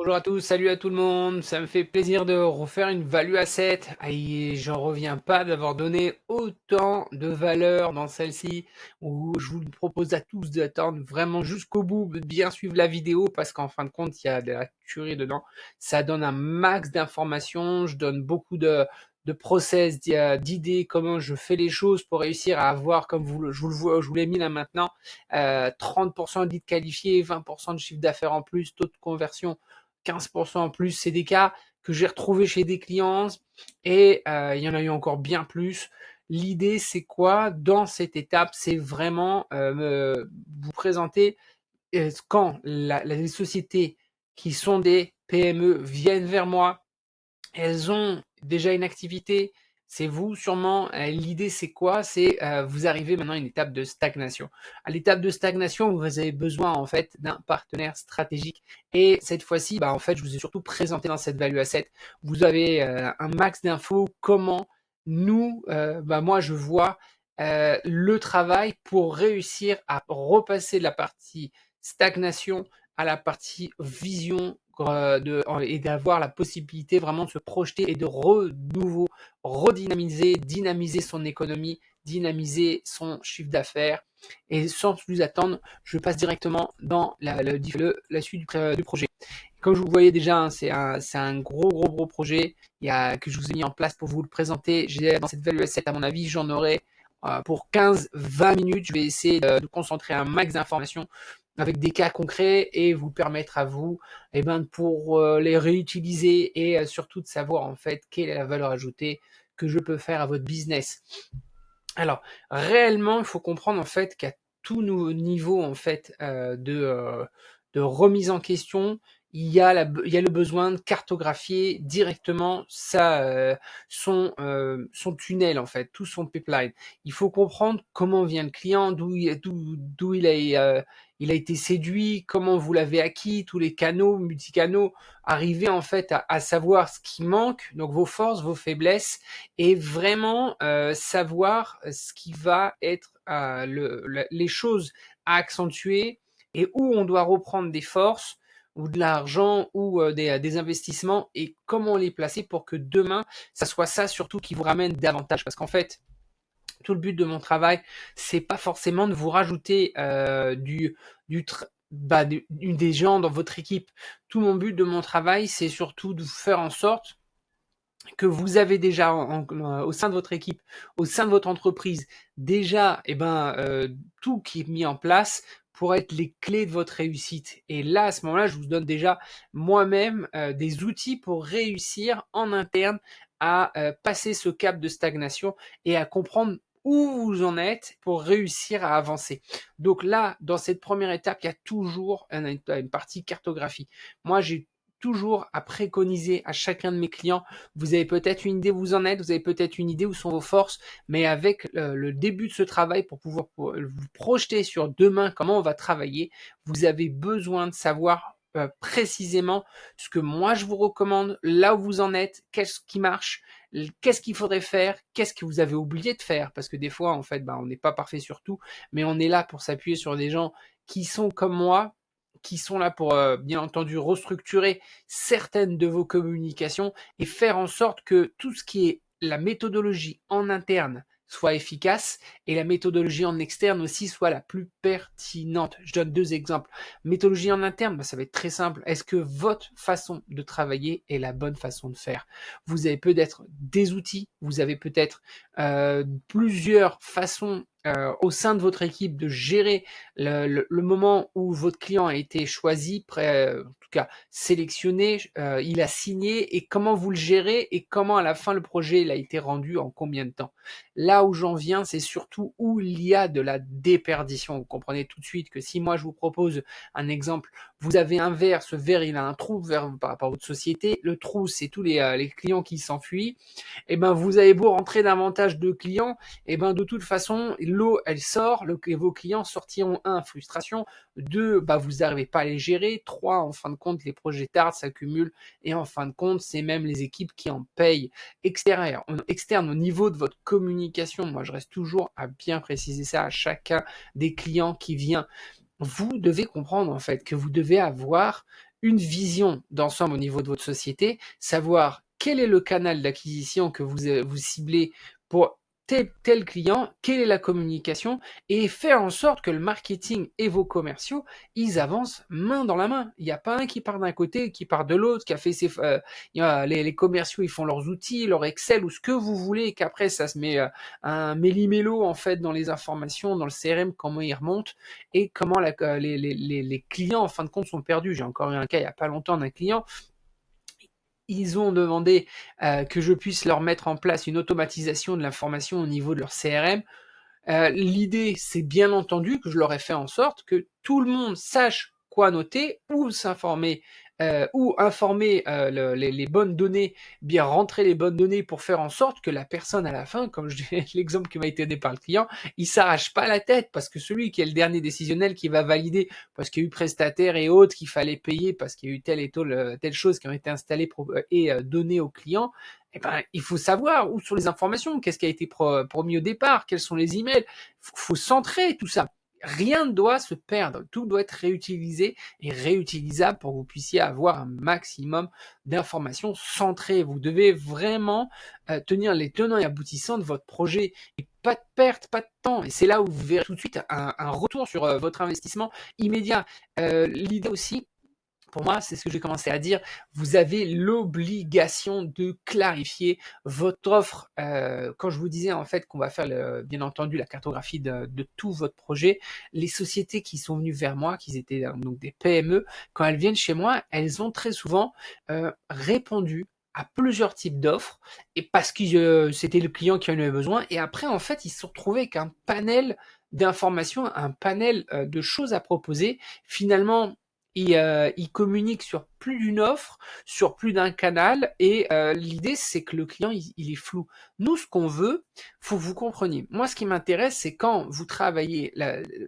Bonjour à tous, salut à tout le monde. Ça me fait plaisir de refaire une value asset. Et j'en reviens pas d'avoir donné autant de valeur dans celle-ci, où je vous propose à tous d'attendre vraiment jusqu'au bout, de bien suivre la vidéo parce qu'en fin de compte, il y a de la tuerie dedans. Ça donne un max d'informations. Je donne beaucoup de process, d'idées, comment je fais les choses pour réussir à avoir, comme je vous le vois, je vous l'ai mis là maintenant, 30% de leads qualifiés, 20% de chiffre d'affaires en plus, taux de conversion 15% en plus. C'est des cas que j'ai retrouvés chez des clients et il y en a eu encore bien plus. L'idée, c'est quoi dans cette étape? C'est vraiment vous présenter quand les sociétés qui sont des PME viennent vers moi. Elles ont déjà une activité, c'est vous sûrement. L'idée, c'est quoi? C'est vous arrivez maintenant à une étape de stagnation. À l'étape de stagnation, vous avez besoin en fait d'un partenaire stratégique. Et cette fois-ci, en fait, je vous ai surtout présenté dans cette value asset. Vous avez un max d'infos. Comment nous, moi, je vois le travail pour réussir à repasser de la partie stagnation à la partie vision et d'avoir la possibilité vraiment de se projeter et de nouveau redynamiser, dynamiser son économie, dynamiser son chiffre d'affaires. Et sans plus attendre, je passe directement dans la suite du projet. Comme je vous voyez déjà, hein, c'est un gros projet que je vous ai mis en place pour vous le présenter. J'ai dans cette value asset, à mon avis, j'en aurai pour 15-20 minutes. Je vais essayer de concentrer un max d'informations avec des cas concrets et vous permettre à vous pour les réutiliser et surtout de savoir en fait quelle est la valeur ajoutée que je peux faire à votre business. Alors, réellement, il faut comprendre en fait qu'à tous nos niveaux en fait de remise en question, il y a le besoin de cartographier directement son tunnel en fait, tout son pipeline. Il faut comprendre comment vient le client, d'où il a été séduit, comment vous l'avez acquis, tous les canaux, multicanaux, arriver en fait à savoir ce qui manque, donc vos forces, vos faiblesses, et vraiment savoir ce qui va être les choses à accentuer et où on doit reprendre des forces ou de l'argent ou des investissements et comment les placer pour que demain, ça soit ça surtout qui vous ramène davantage. Parce qu'en fait, tout le but de mon travail, c'est pas forcément de vous rajouter des gens dans votre équipe. Tout mon but de mon travail, c'est surtout de vous faire en sorte que vous avez déjà au sein de votre équipe, au sein de votre entreprise, déjà tout qui est mis en place pour être les clés de votre réussite. Et là, à ce moment-là, je vous donne déjà moi-même des outils pour réussir en interne à passer ce cap de stagnation et à comprendre où vous en êtes pour réussir à avancer. Donc là, dans cette première étape, il y a toujours une partie cartographie. Moi, j'ai toujours à préconiser à chacun de mes clients. Vous avez peut-être une idée où vous en êtes, vous avez peut-être une idée où sont vos forces, mais avec le début de ce travail, pour pouvoir vous projeter sur demain, comment on va travailler, vous avez besoin de savoir précisément ce que moi je vous recommande, là où vous en êtes, qu'est-ce qui marche, qu'est-ce qu'il faudrait faire, qu'est-ce que vous avez oublié de faire, parce que des fois, en fait, on n'est pas parfait sur tout, mais on est là pour s'appuyer sur des gens qui sont comme moi, qui sont là pour, bien entendu, restructurer certaines de vos communications et faire en sorte que tout ce qui est la méthodologie en interne soit efficace et la méthodologie en externe aussi soit la plus pertinente. Je donne deux exemples. Méthodologie en interne, ça va être très simple. Est-ce que votre façon de travailler est la bonne façon de faire? Vous avez peut-être des outils, vous avez peut-être plusieurs façons au sein de votre équipe de gérer le moment où votre client a été choisi, en tout cas sélectionné, il a signé, et comment vous le gérez et comment à la fin le projet il a été rendu en combien de temps. Là où j'en viens, c'est surtout où il y a de la déperdition. Vous comprenez tout de suite que si moi je vous propose un exemple, vous avez un verre, ce verre il a un trou par rapport à votre société, le trou c'est tous les clients qui s'enfuient, et vous avez beau rentrer davantage de clients, et de toute façon l'eau elle sort, vos clients sortiront frustration, 2, vous n'arrivez pas à les gérer, 3, en fin de compte les projets tardent, s'accumulent, et en fin de compte c'est même les équipes qui en payent. Externe au niveau de votre communication, moi je reste toujours à bien préciser ça à chacun des clients qui vient. Vous devez comprendre en fait que vous devez avoir une vision d'ensemble au niveau de votre société, savoir quel est le canal d'acquisition que vous ciblez pour tel client, quelle est la communication, et faire en sorte que le marketing et vos commerciaux, ils avancent main dans la main. Il n'y a pas un qui part d'un côté, qui part de l'autre, qui a fait les commerciaux, ils font leurs outils, leur Excel ou ce que vous voulez, et qu'après ça se met un méli-mélo en fait dans les informations, dans le CRM, comment ils remontent et comment les clients en fin de compte sont perdus. J'ai encore eu un cas il n'y a pas longtemps d'un client. Ils ont demandé que je puisse leur mettre en place une automatisation de l'information au niveau de leur CRM. L'idée, c'est bien entendu que je leur ai fait en sorte que tout le monde sache quoi noter, où s'informer, où informer les bonnes données, bien rentrer les bonnes données pour faire en sorte que la personne à la fin, comme l'exemple qui m'a été donné par le client, il s'arrache pas la tête parce que celui qui est le dernier décisionnel qui va valider, parce qu'il y a eu prestataire et autres qu'il fallait payer parce qu'il y a eu telle et telle chose qui ont été installées et données au client, eh ben, il faut savoir où sont les informations, qu'est-ce qui a été promis au départ, quels sont les emails. Faut centrer tout ça. Rien ne doit se perdre. Tout doit être réutilisé et réutilisable pour que vous puissiez avoir un maximum d'informations centrées. Vous devez vraiment tenir les tenants et aboutissants de votre projet. Et pas de perte, pas de temps. Et c'est là où vous verrez tout de suite un retour sur votre investissement immédiat. L'idée aussi, pour moi, c'est ce que j'ai commencé à dire, vous avez l'obligation de clarifier votre offre. Quand je vous disais en fait qu'on va faire bien entendu la cartographie de tout votre projet, les sociétés qui sont venues vers moi, qui étaient donc des PME, quand elles viennent chez moi, elles ont très souvent répondu à plusieurs types d'offres, et parce que c'était le client qui en avait besoin, et après en fait ils se sont retrouvés avec un panel d'informations, un panel de choses à proposer. Finalement, il communique sur plus d'une offre, sur plus d'un canal, et l'idée c'est que le client il est flou. Nous, ce qu'on veut, faut que vous compreniez. Moi, ce qui m'intéresse, c'est quand vous travaillez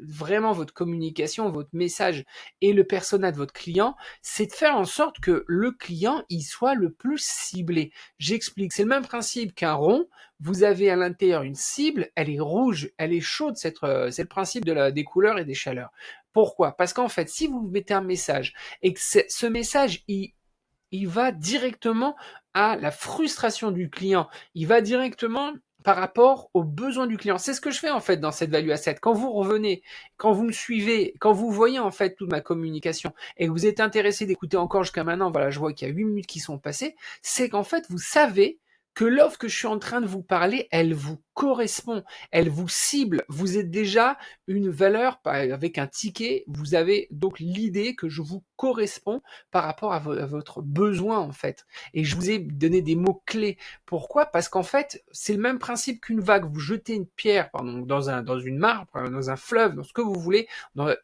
vraiment votre communication, votre message et le persona de votre client, c'est de faire en sorte que le client il soit le plus ciblé. J'explique, c'est le même principe qu'un rond. Vous avez à l'intérieur une cible, elle est rouge, elle est chaude, c'est le principe des couleurs et des chaleurs. Pourquoi? Parce qu'en fait, si vous mettez un message et que ce message, il va directement à la frustration du client, il va directement par rapport aux besoins du client. C'est ce que je fais en fait dans cette Value Asset. Quand vous revenez, quand vous me suivez, quand vous voyez en fait toute ma communication et que vous êtes intéressé d'écouter encore jusqu'à maintenant, voilà, je vois qu'il y a 8 minutes qui sont passées, c'est qu'en fait, vous savez que l'offre que je suis en train de vous parler, elle vous correspond, elle vous cible. Vous êtes déjà une valeur avec un ticket. Vous avez donc l'idée que je vous correspond par rapport à votre besoin en fait. Et je vous ai donné des mots clés. Pourquoi? Parce qu'en fait, c'est le même principe qu'une vague. Vous jetez une pierre dans une mare, dans un fleuve, dans ce que vous voulez,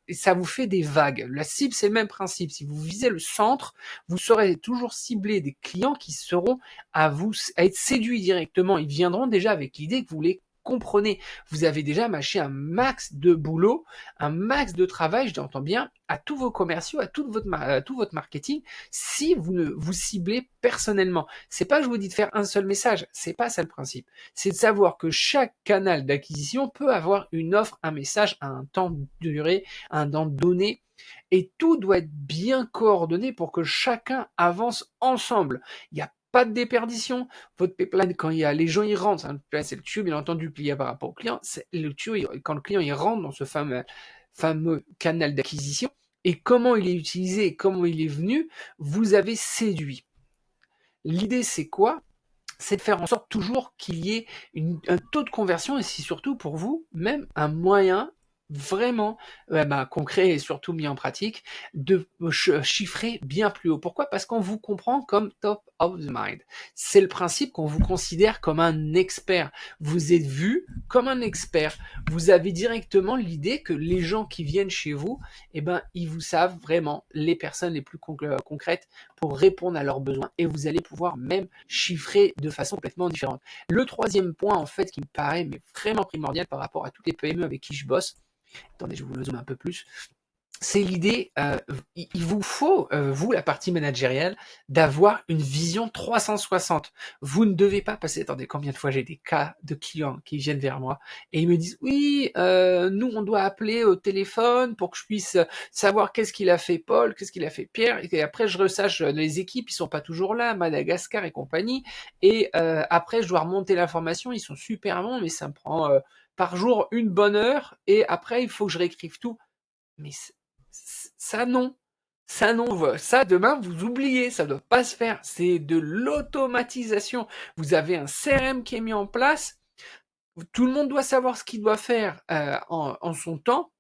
et ça vous fait des vagues. La cible, c'est le même principe. Si vous visez le centre, vous saurez toujours cibler des clients qui seront à être séduits directement. Ils viendront déjà avec l'idée que vous les comprenez. Vous avez déjà mâché un max de boulot, un max de travail, je l'entends bien, à tous vos commerciaux, à tout votre marketing, si vous ne vous ciblez personnellement. C'est pas que je vous dis de faire un seul message, c'est pas ça le principe. C'est de savoir que chaque canal d'acquisition peut avoir une offre, un message à un temps de durée, un temps donné, et tout doit être bien coordonné pour que chacun avance ensemble. Il n'y a pas de déperdition. Votre pipeline, quand les gens y rentrent, c'est le tuyau bien entendu plié par rapport au client, c'est le tuyau quand le client il rentre dans ce fameux canal d'acquisition, et comment il est utilisé, comment il est venu, vous avez séduit. L'idée c'est quoi? C'est de faire en sorte toujours qu'il y ait un taux de conversion, et c'est surtout pour vous même un moyen vraiment concret et surtout mis en pratique de chiffrer bien plus haut. Pourquoi? Parce qu'on vous comprend comme top of the mind. C'est le principe qu'on vous considère comme un expert. Vous êtes vu comme un expert. Vous avez directement l'idée que les gens qui viennent chez vous, ils vous savent vraiment les personnes les plus concrètes pour répondre à leurs besoins, et vous allez pouvoir même chiffrer de façon complètement différente. Le troisième point en fait qui me paraît vraiment primordial par rapport à toutes les PME avec qui je bosse, attendez, je vous le zoome un peu plus, c'est l'idée, il vous faut, vous, la partie managériale, d'avoir une vision 360. Vous ne devez pas passer attendez, combien de fois j'ai des cas de clients qui viennent vers moi et ils me disent: «Oui, nous, on doit appeler au téléphone pour que je puisse, savoir qu'est-ce qu'il a fait Paul, qu'est-ce qu'il a fait Pierre» et après je resache, les équipes, ils sont pas toujours là, Madagascar et compagnie et après je dois remonter l'information, ils sont super bons, mais ça me prend, par jour une bonne heure et après il faut que je réécrive tout. Mais ça non, ça non, ça demain vous oubliez, ça doit pas se faire. C'est de l'automatisation. Vous avez un CRM qui est mis en place. Tout le monde doit savoir ce qu'il doit faire en son temps.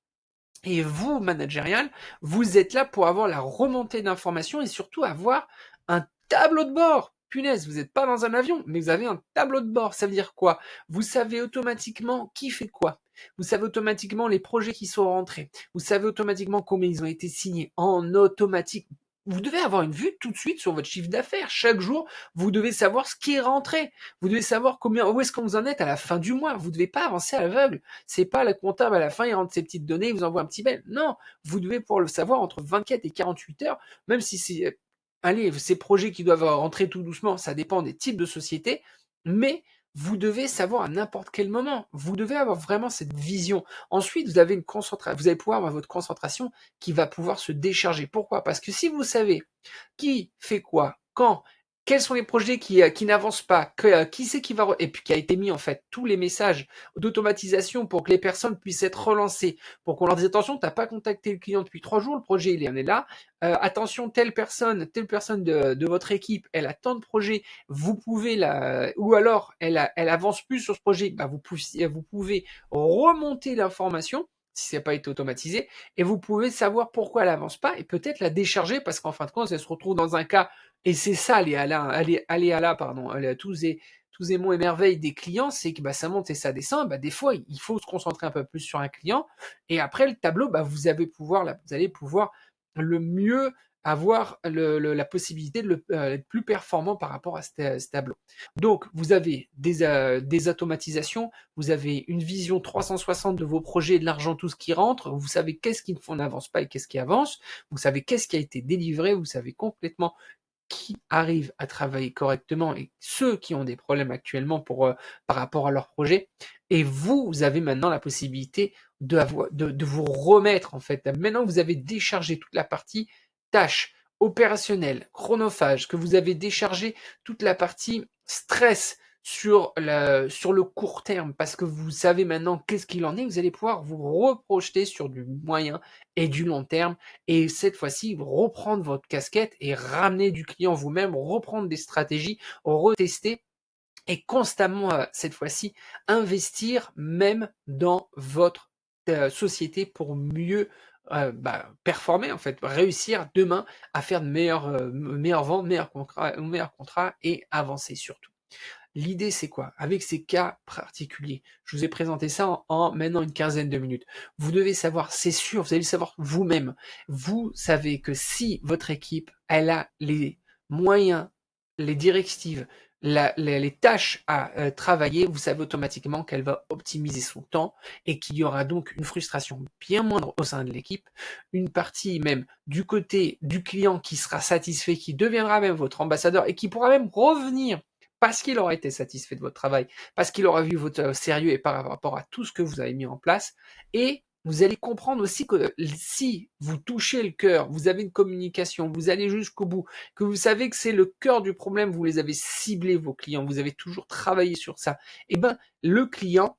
Et vous, managérial, vous êtes là pour avoir la remontée d'informations et surtout avoir un tableau de bord. Punaise, vous n'êtes pas dans un avion, mais vous avez un tableau de bord. Ça veut dire quoi? Vous savez automatiquement qui fait quoi. Vous savez automatiquement les projets qui sont rentrés. Vous savez automatiquement combien ils ont été signés en automatique. Vous devez avoir une vue tout de suite sur votre chiffre d'affaires. Chaque jour, vous devez savoir ce qui est rentré. Vous devez savoir où est-ce que vous en êtes à la fin du mois. Vous ne devez pas avancer à l'aveugle. C'est pas le comptable à la fin, il rentre ses petites données, il vous envoie un petit mail. Non, vous devez pouvoir le savoir entre 24 et 48 heures, même si c'est, allez, ces projets qui doivent rentrer tout doucement, ça dépend des types de sociétés, mais vous devez savoir à n'importe quel moment. Vous devez avoir vraiment cette vision. Ensuite, vous allez pouvoir avoir votre concentration qui va pouvoir se décharger. Pourquoi? Parce que si vous savez qui fait quoi, quand, quels sont les projets qui n'avancent pas, qui c'est qui va et puis qui a été mis en fait tous les messages d'automatisation pour que les personnes puissent être relancées, pour qu'on leur dise attention, t'as pas contacté le client depuis 3 jours, le projet il en est là, attention telle personne de votre équipe, elle a tant de projets, vous pouvez ou alors elle avance plus sur ce projet, bah vous pouvez remonter l'information si ça n'a pas été automatisé, et vous pouvez savoir pourquoi elle avance pas et peut-être la décharger parce qu'en fin de compte, elle se retrouve dans un cas, et c'est ça tous aimants et merveilles des clients, c'est que bah, ça monte et ça descend. Bah, des fois, il faut se concentrer un peu plus sur un client et après le tableau, bah, vous allez pouvoir le mieux avoir la possibilité d'être plus performant par rapport à ce tableau. Donc, vous avez des automatisations, vous avez une vision 360 de vos projets, de l'argent, tout ce qui rentre, vous savez qu'est-ce qui n'avance pas et qu'est-ce qui avance, vous savez qu'est-ce qui a été délivré, vous savez complètement qui arrive à travailler correctement et ceux qui ont des problèmes actuellement par rapport à leur projet. Et vous avez maintenant la possibilité de vous remettre en fait. Maintenant que vous avez déchargé toute la partie tâches opérationnelles, chronophages, que vous avez déchargé toute la partie stress sur le court terme, parce que vous savez maintenant qu'est-ce qu'il en est, vous allez pouvoir vous reprojeter sur du moyen et du long terme et cette fois-ci, reprendre votre casquette et ramener du client vous-même, reprendre des stratégies, retester et constamment, cette fois-ci, investir même dans votre société pour mieux performer, en fait, réussir demain à faire de meilleures ventes, meilleurs contrats et avancer surtout. L'idée, c'est quoi? Avec ces cas particuliers, je vous ai présenté ça en maintenant une quinzaine de minutes. Vous devez savoir, c'est sûr, vous allez le savoir vous-même. Vous savez que si votre équipe, elle a les moyens, les directives, les tâches à travailler, vous savez automatiquement qu'elle va optimiser son temps et qu'il y aura donc une frustration bien moindre au sein de l'équipe, une partie même du côté du client qui sera satisfait, qui deviendra même votre ambassadeur et qui pourra même revenir parce qu'il aura été satisfait de votre travail, parce qu'il aura vu votre sérieux et par rapport à tout ce que vous avez mis en place. Et vous allez comprendre aussi que si vous touchez le cœur, vous avez une communication, vous allez jusqu'au bout, que vous savez que c'est le cœur du problème, vous les avez ciblés, vos clients, vous avez toujours travaillé sur ça, et ben le client,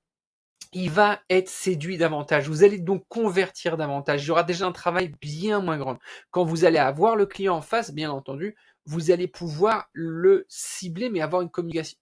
il va être séduit davantage. Vous allez donc convertir davantage. Il y aura déjà un travail bien moins grand. Quand vous allez avoir le client en face, bien entendu, vous allez pouvoir le cibler, mais avoir une communication.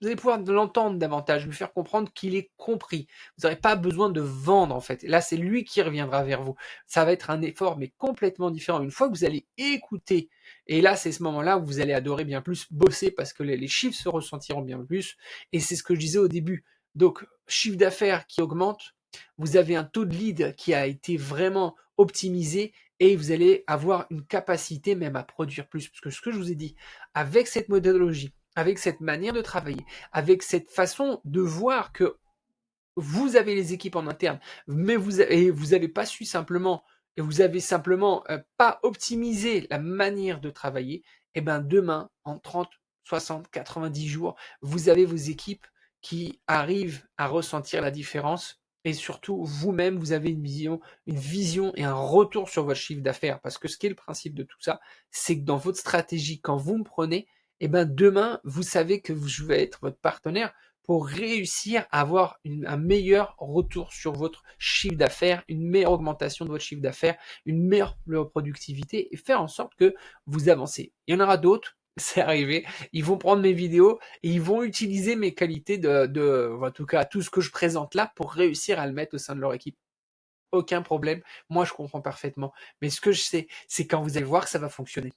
Vous allez pouvoir l'entendre davantage, lui faire comprendre qu'il est compris. Vous n'aurez pas besoin de vendre en fait. Là, c'est lui qui reviendra vers vous. Ça va être un effort, mais complètement différent. Une fois que vous allez écouter, et là, c'est ce moment-là où vous allez adorer bien plus bosser parce que les chiffres se ressentiront bien plus. Et c'est ce que je disais au début. Donc, chiffre d'affaires qui augmente, vous avez un taux de lead qui a été vraiment optimisé et vous allez avoir une capacité même à produire plus. Parce que ce que je vous ai dit, avec cette méthodologie, avec cette manière de travailler, avec cette façon de voir que vous avez les équipes en interne, mais vous n'avez pas su simplement et vous avez simplement pas optimisé la manière de travailler, et ben demain, en 30, 60, 90 jours, vous avez vos équipes qui arrivent à ressentir la différence et surtout vous-même, vous avez une vision et un retour sur votre chiffre d'affaires. Parce que ce qui est le principe de tout ça, c'est que dans votre stratégie, quand vous me prenez, et ben demain, vous savez que je vais être votre partenaire pour réussir à avoir un meilleur retour sur votre chiffre d'affaires, une meilleure augmentation de votre chiffre d'affaires, une meilleure productivité et faire en sorte que vous avancez. Il y en aura d'autres, c'est arrivé, ils vont prendre mes vidéos et ils vont utiliser mes qualités en tout cas, tout ce que je présente là pour réussir à le mettre au sein de leur équipe. Aucun problème, moi je comprends parfaitement. Mais ce que je sais, c'est quand vous allez voir que ça va fonctionner.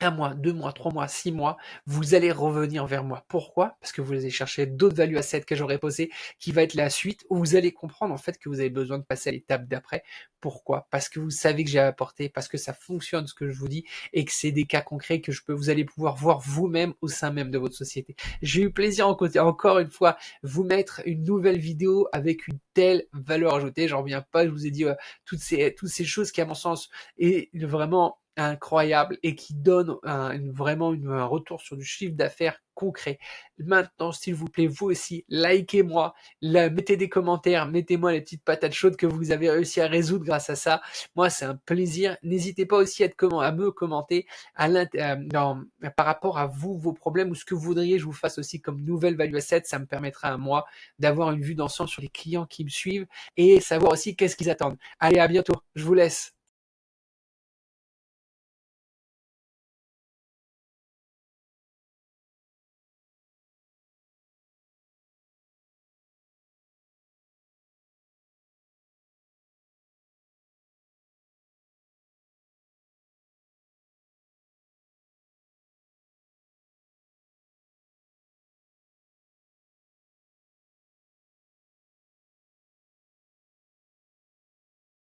1 mois, 2 mois, 3 mois, 6 mois, vous allez revenir vers moi. Pourquoi? Parce que vous allez chercher d'autres value assets que j'aurais posés, qui va être la suite, où vous allez comprendre en fait que vous avez besoin de passer à l'étape d'après. Pourquoi? Parce que vous savez que j'ai apporté, parce que ça fonctionne ce que je vous dis, et que c'est des cas concrets que vous allez pouvoir voir vous-même au sein même de votre société. J'ai eu plaisir encore une fois, vous mettre une nouvelle vidéo avec une telle valeur ajoutée. J'en reviens pas, je vous ai dit toutes ces choses qui à mon sens est vraiment incroyable et qui donne vraiment un retour sur du chiffre d'affaires concret. Maintenant, s'il vous plaît, vous aussi, likez-moi, mettez des commentaires, mettez-moi les petites patates chaudes que vous avez réussi à résoudre grâce à ça. Moi, c'est un plaisir. N'hésitez pas aussi à me commenter par rapport à vous, vos problèmes ou ce que vous voudriez que je vous fasse aussi comme nouvelle value asset. Ça me permettra à moi d'avoir une vue d'ensemble sur les clients qui me suivent et savoir aussi qu'est-ce qu'ils attendent. Allez, à bientôt. Je vous laisse.